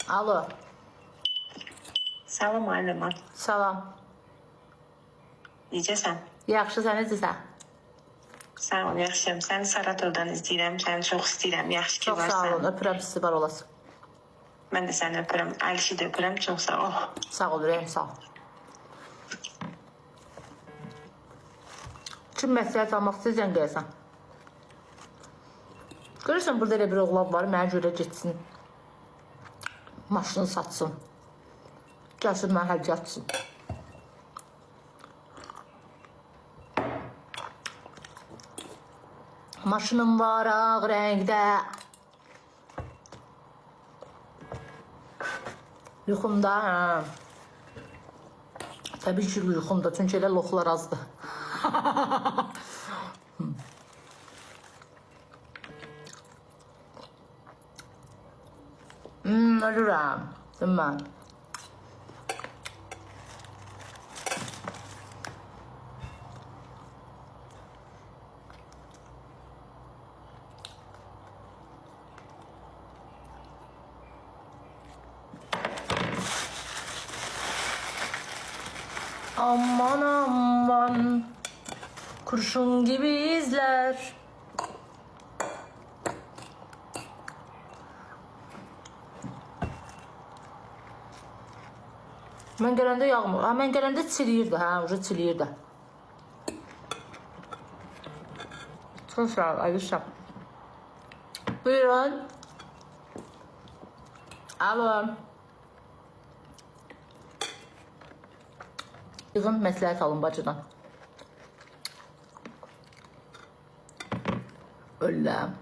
Alo. Salam müəllimə. Salam. Necəsən? Yaxşı, sən necəsən? Sağ ol, yaxşıyam. Səni Saratovdan izləyirəm. Səni çox istəyirəm. Yaxşı ki Çox sağ varsan. olun. Öpürəm sizi, var olasın. Mən də səni öpürəm. Alişi də öpürəm. Çox sağ ol. Sağ ol, ürəyim sağ ol. Kim məsləhət almaq istəyirsən gəlsən? Görürsən, burada elə bir oğlan var, mənə görə getsin. Maşını satsın. Gəlsin, mənə hərcə atsın. Maşınım var ağ rəngdə. Yuxumda, hə. Təbii ki, yuxumda, çünki elə loxlar azdır. Ölürəm, demə. Aman aman, kurşun gibi izler. Mən gələndə yağmur. Ha, mən gələndə çiliyirdi, hə, uca çiliyirdi. Çok sağ ol, Alişa. Buyurun. Alo. Yığın məsləhət alın bacıdan. Öləm.